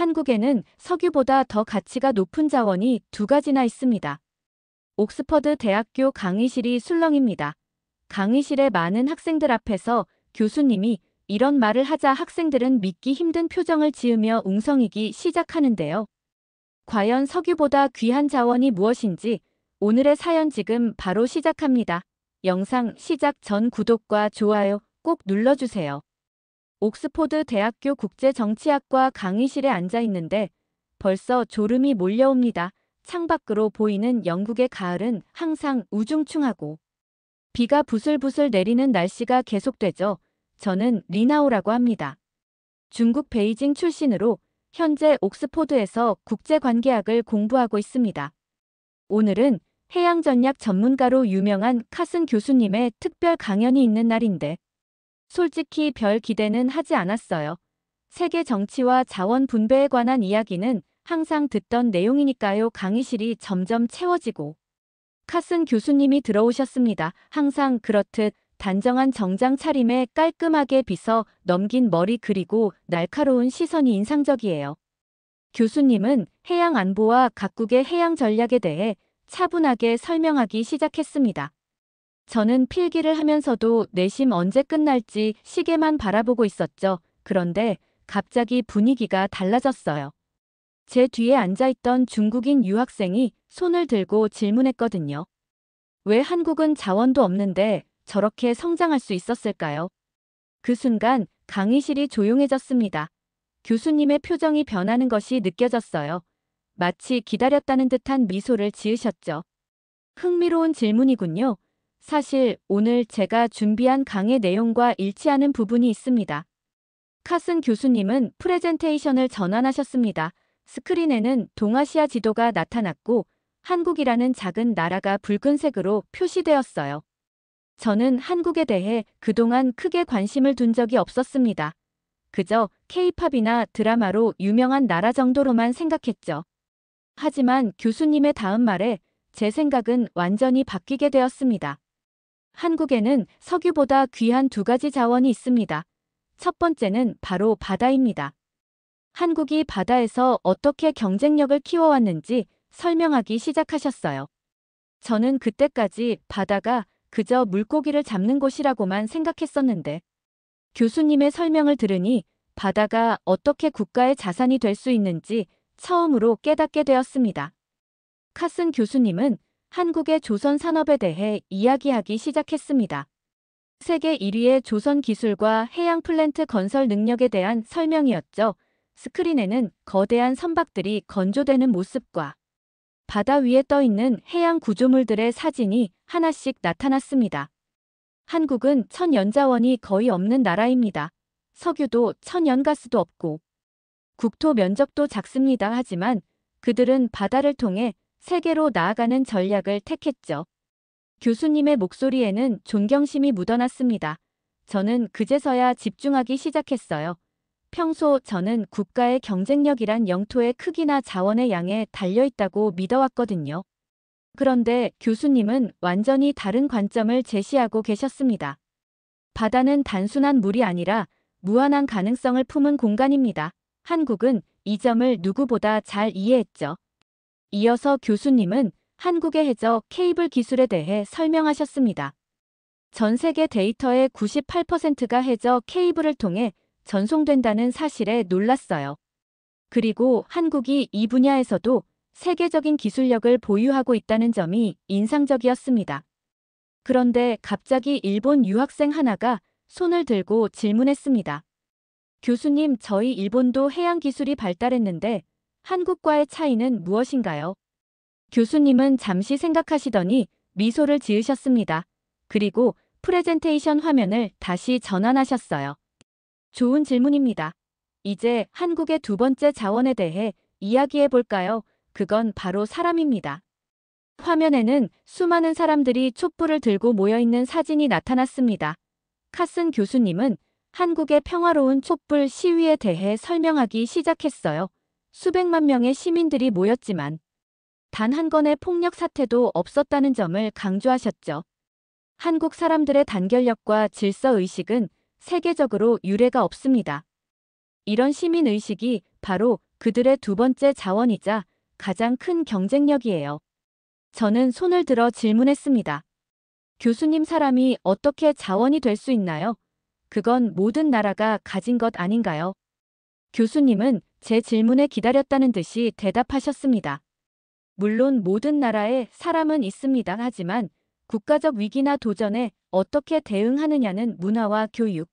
한국에는 석유보다 더 가치가 높은 자원이 두 가지나 있습니다. 옥스퍼드 대학교 강의실이 술렁입니다. 강의실의 많은 학생들 앞에서 교수님이 이런 말을 하자 학생들은 믿기 힘든 표정을 지으며 웅성이기 시작하는데요. 과연 석유보다 귀한 자원이 무엇인지 오늘의 사연 지금 바로 시작합니다. 영상 시작 전 구독과 좋아요 꼭 눌러주세요. 옥스퍼드 대학교 국제정치학과 강의실에 앉아 있는데 벌써 졸음이 몰려옵니다. 창밖으로 보이는 영국의 가을은 항상 우중충하고 비가 부슬부슬 내리는 날씨가 계속되죠. 저는 리나오라고 합니다. 중국 베이징 출신으로 현재 옥스퍼드에서 국제관계학을 공부하고 있습니다. 오늘은 해양전략 전문가로 유명한 카슨 교수님의 특별 강연이 있는 날인데 솔직히 별 기대는 하지 않았어요. 세계 정치와 자원 분배에 관한 이야기는 항상 듣던 내용이니까요. 강의실이 점점 채워지고 카슨 교수님이 들어오셨습니다. 항상 그렇듯 단정한 정장 차림에 깔끔하게 빗어 넘긴 머리 그리고 날카로운 시선이 인상적이에요. 교수님은 해양 안보와 각국의 해양 전략에 대해 차분하게 설명하기 시작했습니다. 저는 필기를 하면서도 내심 언제 끝날지 시계만 바라보고 있었죠. 그런데 갑자기 분위기가 달라졌어요. 제 뒤에 앉아있던 중국인 유학생이 손을 들고 질문했거든요. 왜 한국은 자원도 없는데 저렇게 성장할 수 있었을까요? 그 순간 강의실이 조용해졌습니다. 교수님의 표정이 변하는 것이 느껴졌어요. 마치 기다렸다는 듯한 미소를 지으셨죠. 흥미로운 질문이군요. 사실 오늘 제가 준비한 강의 내용과 일치하는 부분이 있습니다. 카슨 교수님은 프레젠테이션을 전환하셨습니다. 스크린에는 동아시아 지도가 나타났고 한국이라는 작은 나라가 붉은색으로 표시되었어요. 저는 한국에 대해 그동안 크게 관심을 둔 적이 없었습니다. 그저 K-팝이나 드라마로 유명한 나라 정도로만 생각했죠. 하지만 교수님의 다음 말에 제 생각은 완전히 바뀌게 되었습니다. 한국에는 석유보다 귀한 두 가지 자원이 있습니다. 첫 번째는 바로 바다입니다. 한국이 바다에서 어떻게 경쟁력을 키워왔는지 설명하기 시작하셨어요. 저는 그때까지 바다가 그저 물고기를 잡는 곳이라고만 생각했었는데 교수님의 설명을 들으니 바다가 어떻게 국가의 자산이 될 수 있는지 처음으로 깨닫게 되었습니다. 카슨 교수님은 한국의 조선 산업에 대해 이야기하기 시작했습니다. 세계 1위의 조선 기술과 해양 플랜트 건설 능력에 대한 설명이었죠. 스크린에는 거대한 선박들이 건조되는 모습과 바다 위에 떠있는 해양 구조물들의 사진이 하나씩 나타났습니다. 한국은 천연자원이 거의 없는 나라입니다. 석유도 천연가스도 없고 국토 면적도 작습니다. 하지만 그들은 바다를 통해 세계로 나아가는 전략을 택했죠. 교수님의 목소리에는 존경심이 묻어났습니다. 저는 그제서야 집중하기 시작했어요. 평소 저는 국가의 경쟁력이란 영토의 크기나 자원의 양에 달려있다고 믿어왔거든요. 그런데 교수님은 완전히 다른 관점을 제시하고 계셨습니다. 바다는 단순한 물이 아니라 무한한 가능성을 품은 공간입니다. 한국은 이 점을 누구보다 잘 이해했죠. 이어서 교수님은 한국의 해저 케이블 기술에 대해 설명하셨습니다. 전 세계 데이터의 98%가 해저 케이블을 통해 전송된다는 사실에 놀랐어요. 그리고 한국이 이 분야에서도 세계적인 기술력을 보유하고 있다는 점이 인상적이었습니다. 그런데 갑자기 일본 유학생 하나가 손을 들고 질문했습니다. 교수님, 저희 일본도 해양 기술이 발달했는데 한국과의 차이는 무엇인가요? 교수님은 잠시 생각하시더니 미소를 지으셨습니다. 그리고 프레젠테이션 화면을 다시 전환하셨어요. 좋은 질문입니다. 이제 한국의 두 번째 자원에 대해 이야기해 볼까요? 그건 바로 사람입니다. 화면에는 수많은 사람들이 촛불을 들고 모여있는 사진이 나타났습니다. 카슨 교수님은 한국의 평화로운 촛불 시위에 대해 설명하기 시작했어요. 수백만 명의 시민들이 모였지만 단 한 건의 폭력 사태도 없었다는 점을 강조하셨죠. 한국 사람들의 단결력과 질서의식은 세계적으로 유례가 없습니다. 이런 시민의식이 바로 그들의 두 번째 자원이자 가장 큰 경쟁력이에요. 저는 손을 들어 질문했습니다. 교수님, 사람이 어떻게 자원이 될 수 있나요? 그건 모든 나라가 가진 것 아닌가요? 교수님은 제 질문에 기다렸다는 듯이 대답하셨습니다. 물론 모든 나라에 사람은 있습니다. 하지만 국가적 위기나 도전에 어떻게 대응하느냐는 문화와 교육,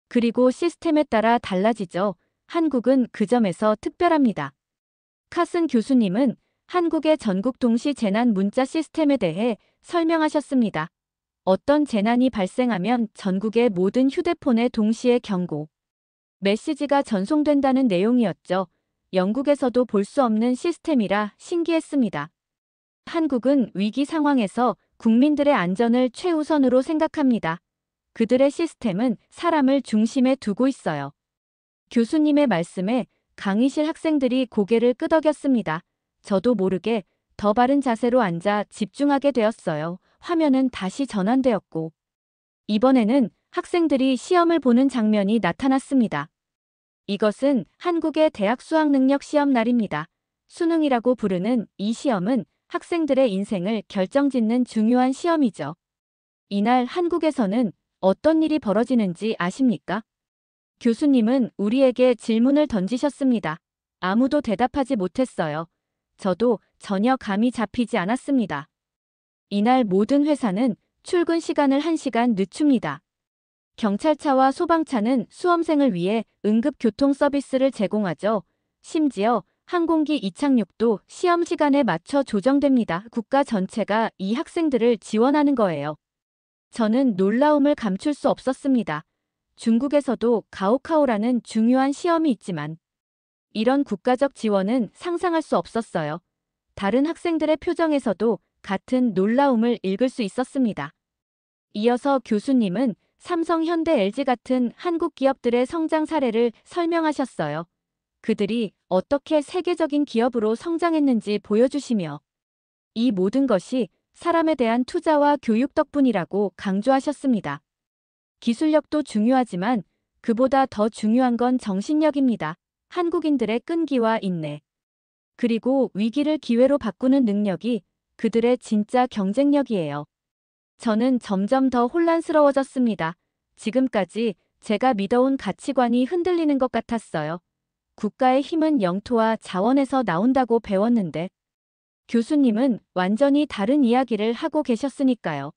그리고 시스템에 따라 달라지죠. 한국은 그 점에서 특별합니다. 카슨 교수님은 한국의 전국 동시 재난 문자 시스템에 대해 설명하셨습니다. 어떤 재난이 발생하면 전국의 모든 휴대폰에 동시에 경고, 메시지가 전송된다는 내용이었죠. 영국에서도 볼 수 없는 시스템이라 신기했습니다. 한국은 위기 상황에서 국민들의 안전을 최우선으로 생각합니다. 그들의 시스템은 사람을 중심에 두고 있어요. 교수님의 말씀에 강의실 학생들이 고개를 끄덕였습니다. 저도 모르게 더 바른 자세로 앉아 집중하게 되었어요. 화면은 다시 전환되었고, 이번에는 학생들이 시험을 보는 장면이 나타났습니다. 이것은 한국의 대학 수학능력 시험 날입니다. 수능이라고 부르는 이 시험은 학생들의 인생을 결정짓는 중요한 시험이죠. 이날 한국에서는 어떤 일이 벌어지는지 아십니까? 교수님은 우리에게 질문을 던지셨습니다. 아무도 대답하지 못했어요. 저도 전혀 감이 잡히지 않았습니다. 이날 모든 회사는 출근 시간을 1시간 늦춥니다. 경찰차와 소방차는 수험생을 위해 응급교통 서비스를 제공하죠. 심지어 항공기 이착륙도 시험 시간에 맞춰 조정됩니다. 국가 전체가 이 학생들을 지원하는 거예요. 저는 놀라움을 감출 수 없었습니다. 중국에서도 가오카오라는 중요한 시험이 있지만 이런 국가적 지원은 상상할 수 없었어요. 다른 학생들의 표정에서도 같은 놀라움을 읽을 수 있었습니다. 이어서 교수님은 삼성, 현대, LG 같은 한국 기업들의 성장 사례를 설명하셨어요. 그들이 어떻게 세계적인 기업으로 성장했는지 보여주시며 이 모든 것이 사람에 대한 투자와 교육 덕분이라고 강조하셨습니다. 기술력도 중요하지만 그보다 더 중요한 건 정신력입니다. 한국인들의 끈기와 인내, 그리고 위기를 기회로 바꾸는 능력이 그들의 진짜 경쟁력이에요. 저는 점점 더 혼란스러워졌습니다. 지금까지 제가 믿어온 가치관이 흔들리는 것 같았어요. 국가의 힘은 영토와 자원에서 나온다고 배웠는데 교수님은 완전히 다른 이야기를 하고 계셨으니까요.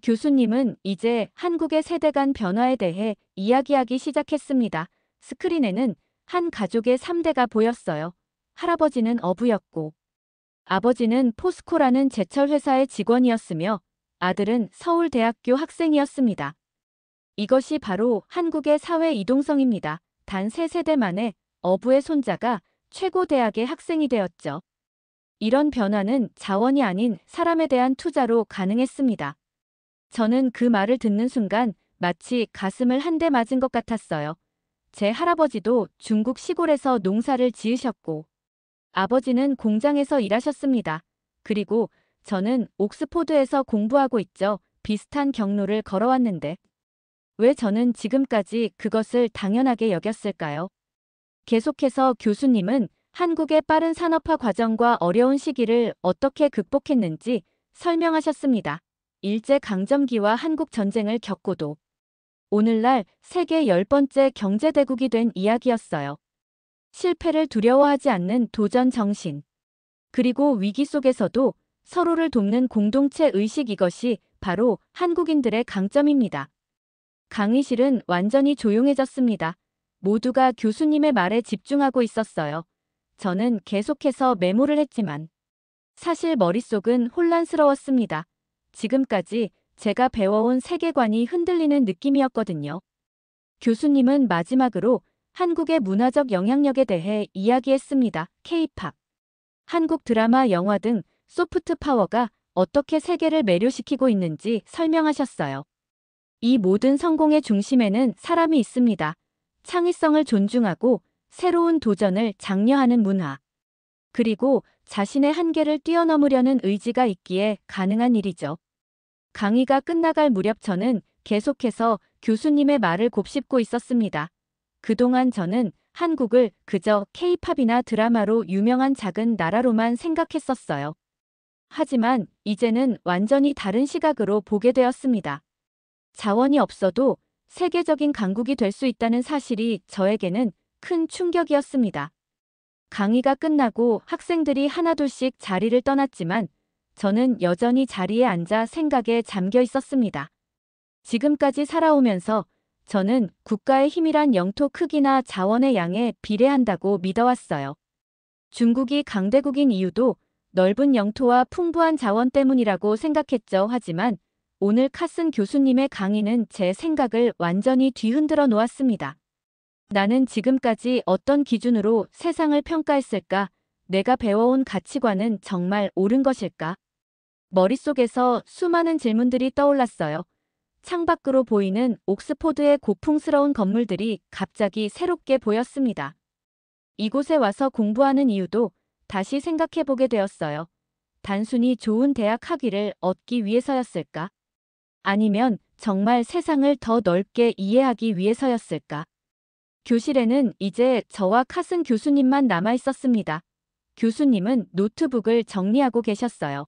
교수님은 이제 한국의 세대 간 변화에 대해 이야기하기 시작했습니다. 스크린에는 한 가족의 3대가 보였어요. 할아버지는 어부였고, 아버지는 포스코라는 제철 회사의 직원이었으며, 아들은 서울대학교 학생이었습니다. 이것이 바로 한국의 사회 이동성입니다. 단 3세대 만에 어부의 손자가 최고 대학의 학생이 되었죠. 이런 변화는 자원이 아닌 사람에 대한 투자로 가능했습니다. 저는 그 말을 듣는 순간 마치 가슴을 한 대 맞은 것 같았어요. 제 할아버지도 중국 시골에서 농사를 지으셨고, 아버지는 공장에서 일하셨습니다. 그리고 저는 옥스포드에서 공부하고 있죠. 비슷한 경로를 걸어왔는데 왜 저는 지금까지 그것을 당연하게 여겼을까요? 계속해서 교수님은 한국의 빠른 산업화 과정과 어려운 시기를 어떻게 극복했는지 설명하셨습니다. 일제강점기와 한국전쟁을 겪고도 오늘날 세계 10번째 경제대국이 된 이야기였어요. 실패를 두려워하지 않는 도전 정신, 그리고 위기 속에서도 서로를 돕는 공동체 의식, 이것이 바로 한국인들의 강점입니다. 강의실은 완전히 조용해졌습니다. 모두가 교수님의 말에 집중하고 있었어요. 저는 계속해서 메모를 했지만 사실 머릿속은 혼란스러웠습니다. 지금까지 제가 배워온 세계관이 흔들리는 느낌이었거든요. 교수님은 마지막으로 한국의 문화적 영향력에 대해 이야기했습니다. K-팝, 한국 드라마, 영화 등 소프트 파워가 어떻게 세계를 매료시키고 있는지 설명하셨어요. 이 모든 성공의 중심에는 사람이 있습니다. 창의성을 존중하고 새로운 도전을 장려하는 문화, 그리고 자신의 한계를 뛰어넘으려는 의지가 있기에 가능한 일이죠. 강의가 끝나갈 무렵 저는 계속해서 교수님의 말을 곱씹고 있었습니다. 그동안 저는 한국을 그저 K-팝이나 드라마로 유명한 작은 나라로만 생각했었어요. 하지만 이제는 완전히 다른 시각으로 보게 되었습니다. 자원이 없어도 세계적인 강국이 될 수 있다는 사실이 저에게는 큰 충격이었습니다. 강의가 끝나고 학생들이 하나둘씩 자리를 떠났지만 저는 여전히 자리에 앉아 생각에 잠겨 있었습니다. 지금까지 살아오면서 저는 국가의 힘이란 영토 크기나 자원의 양에 비례한다고 믿어왔어요. 중국이 강대국인 이유도 넓은 영토와 풍부한 자원 때문이라고 생각했죠. 하지만 오늘 카슨 교수님의 강의는 제 생각을 완전히 뒤흔들어 놓았습니다. 나는 지금까지 어떤 기준으로 세상을 평가했을까? 내가 배워온 가치관은 정말 옳은 것일까? 머릿속에서 수많은 질문들이 떠올랐어요. 창밖으로 보이는 옥스포드의 고풍스러운 건물들이 갑자기 새롭게 보였습니다. 이곳에 와서 공부하는 이유도 다시 생각해보게 되었어요. 단순히 좋은 대학 학위를 얻기 위해서였을까? 아니면 정말 세상을 더 넓게 이해하기 위해서였을까? 교실에는 이제 저와 카슨 교수님만 남아 있었습니다. 교수님은 노트북을 정리하고 계셨어요.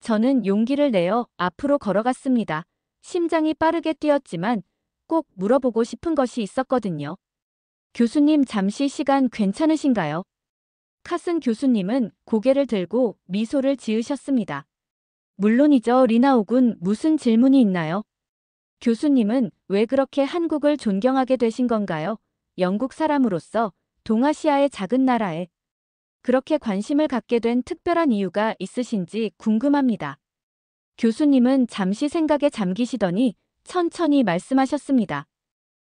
저는 용기를 내어 앞으로 걸어갔습니다. 심장이 빠르게 뛰었지만 꼭 물어보고 싶은 것이 있었거든요. 교수님, 잠시 시간 괜찮으신가요? 카슨 교수님은 고개를 들고 미소를 지으셨습니다. 물론이죠, 리나오군. 무슨 질문이 있나요? 교수님은 왜 그렇게 한국을 존경하게 되신 건가요? 영국 사람으로서 동아시아의 작은 나라에 그렇게 관심을 갖게 된 특별한 이유가 있으신지 궁금합니다. 교수님은 잠시 생각에 잠기시더니 천천히 말씀하셨습니다.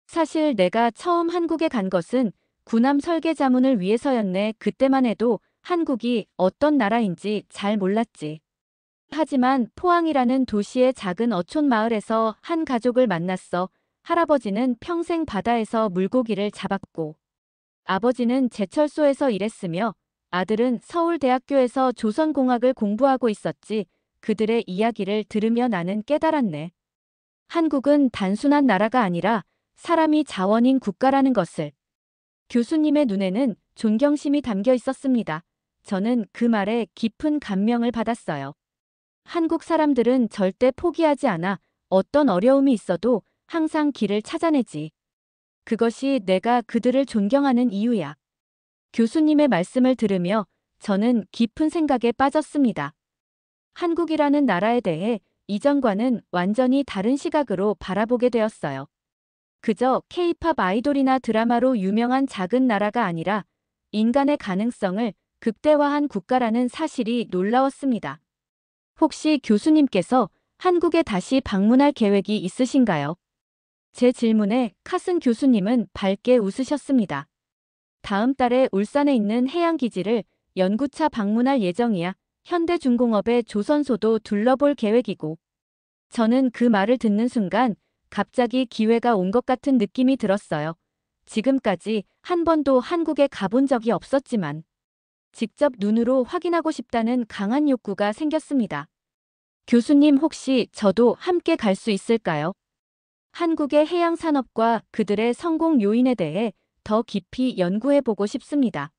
사실 내가 처음 한국에 간 것은 군함 설계 자문을 위해서였네. 그때만 해도 한국이 어떤 나라인지 잘 몰랐지. 하지만 포항이라는 도시의 작은 어촌 마을에서 한 가족을 만났어. 할아버지는 평생 바다에서 물고기를 잡았고 아버지는 제철소에서 일했으며 아들은 서울대학교에서 조선공학을 공부하고 있었지. 그들의 이야기를 들으며 나는 깨달았네. 한국은 단순한 나라가 아니라 사람이 자원인 국가라는 것을. 교수님의 눈에는 존경심이 담겨 있었습니다. 저는 그 말에 깊은 감명을 받았어요. 한국 사람들은 절대 포기하지 않아. 어떤 어려움이 있어도 항상 길을 찾아내지. 그것이 내가 그들을 존경하는 이유야. 교수님의 말씀을 들으며 저는 깊은 생각에 빠졌습니다. 한국이라는 나라에 대해 이전과는 완전히 다른 시각으로 바라보게 되었어요. 그저 K-팝 아이돌이나 드라마로 유명한 작은 나라가 아니라 인간의 가능성을 극대화한 국가라는 사실이 놀라웠습니다. 혹시 교수님께서 한국에 다시 방문할 계획이 있으신가요? 제 질문에 카슨 교수님은 밝게 웃으셨습니다. 다음 달에 울산에 있는 해양기지를 연구차 방문할 예정이야. 현대중공업의 조선소도 둘러볼 계획이고. 저는 그 말을 듣는 순간 갑자기 기회가 온 것 같은 느낌이 들었어요. 지금까지 한 번도 한국에 가본 적이 없었지만 직접 눈으로 확인하고 싶다는 강한 욕구가 생겼습니다. 교수님, 혹시 저도 함께 갈 수 있을까요? 한국의 해양 산업과 그들의 성공 요인에 대해 더 깊이 연구해보고 싶습니다.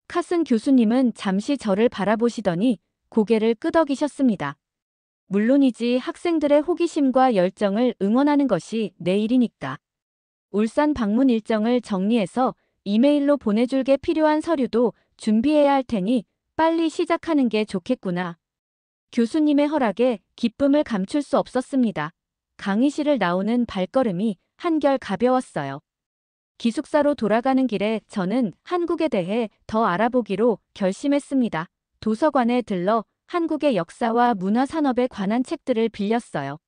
카슨 교수님은 잠시 저를 바라보시더니 고개를 끄덕이셨습니다. 물론이지, 학생들의 호기심과 열정을 응원하는 것이 내 일이니까. 울산 방문 일정을 정리해서 이메일로 보내줄게. 필요한 서류도 준비해야 할 테니 빨리 시작하는 게 좋겠구나. 교수님의 허락에 기쁨을 감출 수 없었습니다. 강의실을 나오는 발걸음이 한결 가벼웠어요. 기숙사로 돌아가는 길에 저는 한국에 대해 더 알아보기로 결심했습니다. 도서관에 들러 한국의 역사와 문화 산업에 관한 책들을 빌렸어요.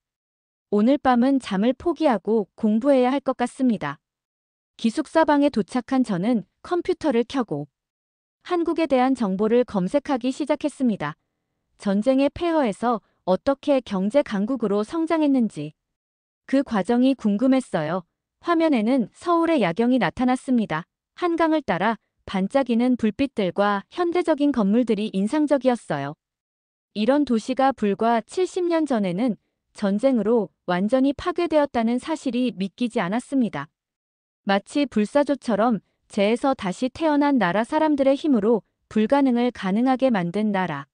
오늘 밤은 잠을 포기하고 공부해야 할 것 같습니다. 기숙사 방에 도착한 저는 컴퓨터를 켜고 한국에 대한 정보를 검색하기 시작했습니다. 전쟁의 폐허에서 어떻게 경제 강국으로 성장했는지 그 과정이 궁금했어요. 화면에는 서울의 야경이 나타났습니다. 한강을 따라 반짝이는 불빛들과 현대적인 건물들이 인상적이었어요. 이런 도시가 불과 70년 전에는 전쟁으로 완전히 파괴되었다는 사실이 믿기지 않았습니다. 마치 불사조처럼 재에서 다시 태어난 나라 사람들의 힘으로 불가능을 가능하게 만든 나라.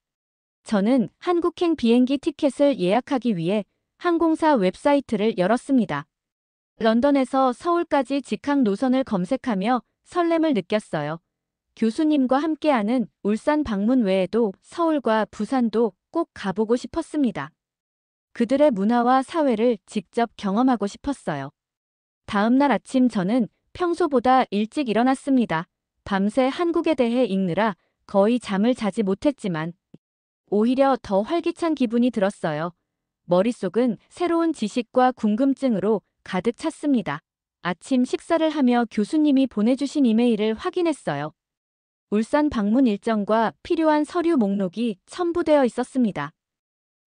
저는 한국행 비행기 티켓을 예약하기 위해 항공사 웹사이트를 열었습니다. 런던에서 서울까지 직항 노선을 검색하며 설렘을 느꼈어요. 교수님과 함께하는 울산 방문 외에도 서울과 부산도 꼭 가보고 싶었습니다. 그들의 문화와 사회를 직접 경험하고 싶었어요. 다음 날 아침 저는 평소보다 일찍 일어났습니다. 밤새 한국에 대해 읽느라 거의 잠을 자지 못했지만 오히려 더 활기찬 기분이 들었어요. 머릿속은 새로운 지식과 궁금증으로 가득 찼습니다. 아침 식사를 하며 교수님이 보내주신 이메일을 확인했어요. 울산 방문 일정과 필요한 서류 목록이 첨부되어 있었습니다.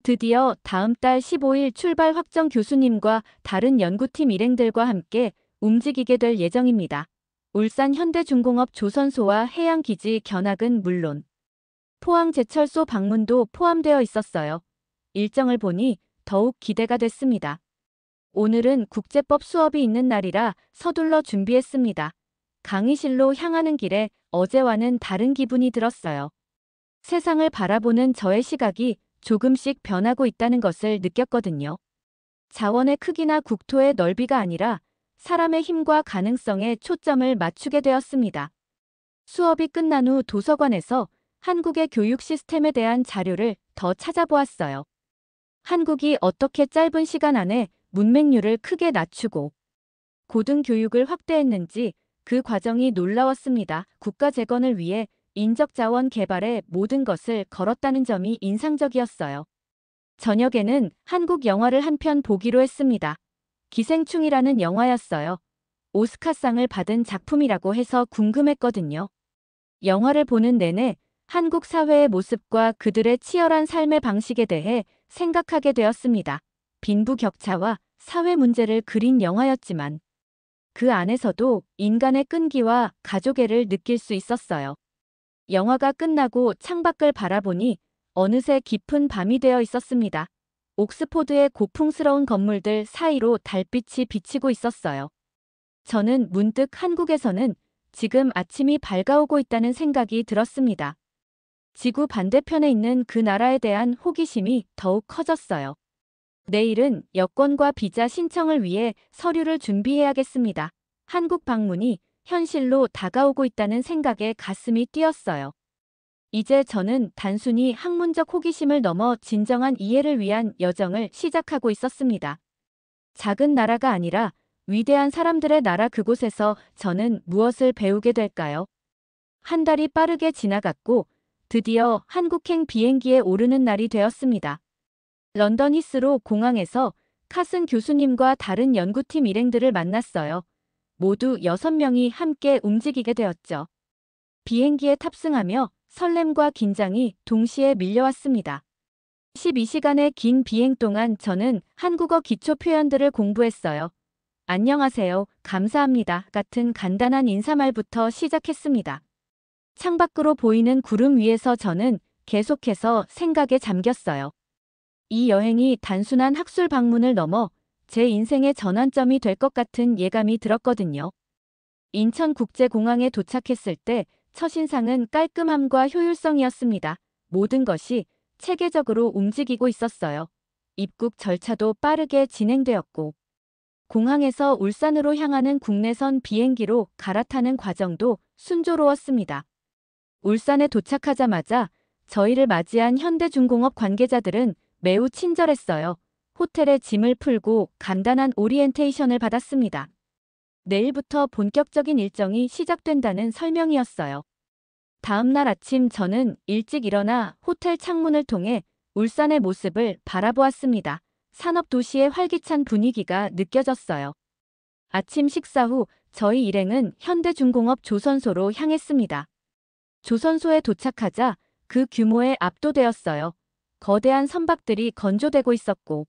드디어 다음 달 15일 출발 확정 교수님과 다른 연구팀 일행들과 함께 움직이게 될 예정입니다. 울산 현대중공업 조선소와 해양기지 견학은 물론 포항제철소 방문도 포함되어 있었어요. 일정을 보니 더욱 기대가 됐습니다. 오늘은 국제법 수업이 있는 날이라 서둘러 준비했습니다. 강의실로 향하는 길에 어제와는 다른 기분이 들었어요. 세상을 바라보는 저의 시각이 조금씩 변하고 있다는 것을 느꼈거든요. 자원의 크기나 국토의 넓이가 아니라 사람의 힘과 가능성에 초점을 맞추게 되었습니다. 수업이 끝난 후 도서관에서 한국의 교육 시스템에 대한 자료를 더 찾아보았어요. 한국이 어떻게 짧은 시간 안에 문맹률을 크게 낮추고 고등교육을 확대했는지 그 과정이 놀라웠습니다. 국가 재건을 위해 인적자원 개발에 모든 것을 걸었다는 점이 인상적이었어요. 저녁에는 한국 영화를 한 편 보기로 했습니다. 기생충이라는 영화였어요. 오스카상을 받은 작품이라고 해서 궁금했거든요. 영화를 보는 내내 한국 사회의 모습과 그들의 치열한 삶의 방식에 대해 생각하게 되었습니다. 빈부격차와 사회 문제를 그린 영화였지만 그 안에서도 인간의 끈기와 가족애를 느낄 수 있었어요. 영화가 끝나고 창밖을 바라보니 어느새 깊은 밤이 되어 있었습니다. 옥스포드의 고풍스러운 건물들 사이로 달빛이 비치고 있었어요. 저는 문득 한국에서는 지금 아침이 밝아오고 있다는 생각이 들었습니다. 지구 반대편에 있는 그 나라에 대한 호기심이 더욱 커졌어요. 내일은 여권과 비자 신청을 위해 서류를 준비해야겠습니다. 한국 방문이 현실로 다가오고 있다는 생각에 가슴이 뛰었어요. 이제 저는 단순히 학문적 호기심을 넘어 진정한 이해를 위한 여정을 시작하고 있었습니다. 작은 나라가 아니라 위대한 사람들의 나라 그곳에서 저는 무엇을 배우게 될까요? 한 달이 빠르게 지나갔고 드디어 한국행 비행기에 오르는 날이 되었습니다. 런던 히스로 공항에서 카슨 교수님과 다른 연구팀 일행들을 만났어요. 모두 6명이 함께 움직이게 되었죠. 비행기에 탑승하며 설렘과 긴장이 동시에 밀려왔습니다. 12시간의 긴 비행 동안 저는 한국어 기초 표현들을 공부했어요. 안녕하세요, 감사합니다 같은 간단한 인사말부터 시작했습니다. 창밖으로 보이는 구름 위에서 저는 계속해서 생각에 잠겼어요. 이 여행이 단순한 학술 방문을 넘어 제 인생의 전환점이 될 것 같은 예감이 들었거든요. 인천국제공항에 도착했을 때 첫인상은 깔끔함과 효율성이었습니다. 모든 것이 체계적으로 움직이고 있었어요. 입국 절차도 빠르게 진행되었고 공항에서 울산으로 향하는 국내선 비행기로 갈아타는 과정도 순조로웠습니다. 울산에 도착하자마자 저희를 맞이한 현대중공업 관계자들은 매우 친절했어요. 호텔에 짐을 풀고 간단한 오리엔테이션을 받았습니다. 내일부터 본격적인 일정이 시작된다는 설명이었어요. 다음 날 아침 저는 일찍 일어나 호텔 창문을 통해 울산의 모습을 바라보았습니다. 산업도시의 활기찬 분위기가 느껴졌어요. 아침 식사 후 저희 일행은 현대중공업 조선소로 향했습니다. 조선소에 도착하자 그 규모에 압도되었어요. 거대한 선박들이 건조되고 있었고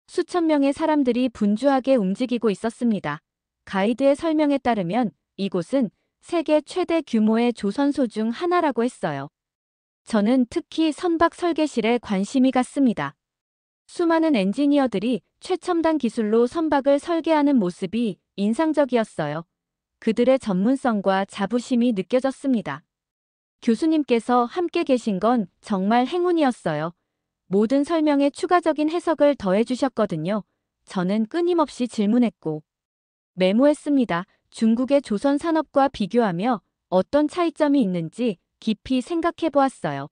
수천 명의 사람들이 분주하게 움직이고 있었습니다. 가이드의 설명에 따르면 이곳은 세계 최대 규모의 조선소 중 하나라고 했어요. 저는 특히 선박 설계실에 관심이 갔습니다. 수많은 엔지니어들이 최첨단 기술로 선박을 설계하는 모습이 인상적이었어요. 그들의 전문성과 자부심이 느껴졌습니다. 교수님께서 함께 계신 건 정말 행운이었어요. 모든 설명에 추가적인 해석을 더해주셨거든요. 저는 끊임없이 질문했고 메모했습니다. 중국의 조선 산업과 비교하며 어떤 차이점이 있는지 깊이 생각해 보았어요.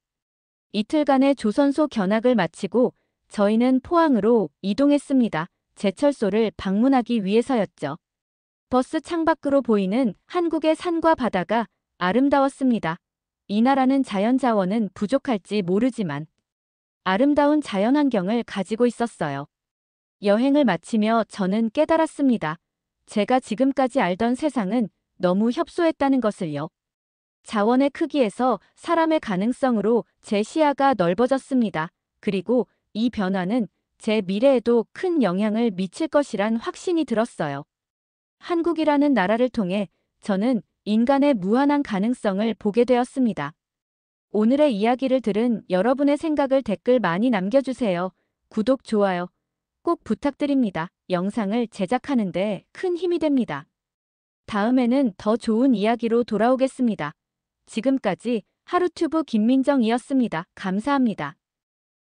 이틀간의 조선소 견학을 마치고 저희는 포항으로 이동했습니다. 제철소를 방문하기 위해서였죠. 버스 창밖으로 보이는 한국의 산과 바다가 아름다웠습니다. 이 나라는 자연 자원은 부족할지 모르지만 아름다운 자연 환경을 가지고 있었어요. 여행을 마치며 저는 깨달았습니다. 제가 지금까지 알던 세상은 너무 협소했다는 것을요. 자원의 크기에서 사람의 가능성으로 제 시야가 넓어졌습니다. 그리고 이 변화는 제 미래에도 큰 영향을 미칠 것이란 확신이 들었어요. 한국이라는 나라를 통해 저는 인간의 무한한 가능성을 보게 되었습니다. 오늘의 이야기를 들은 여러분의 생각을 댓글 많이 남겨주세요. 구독, 좋아요 꼭 부탁드립니다. 영상을 제작하는데 큰 힘이 됩니다. 다음에는 더 좋은 이야기로 돌아오겠습니다. 지금까지 하루튜브 김민정이었습니다. 감사합니다.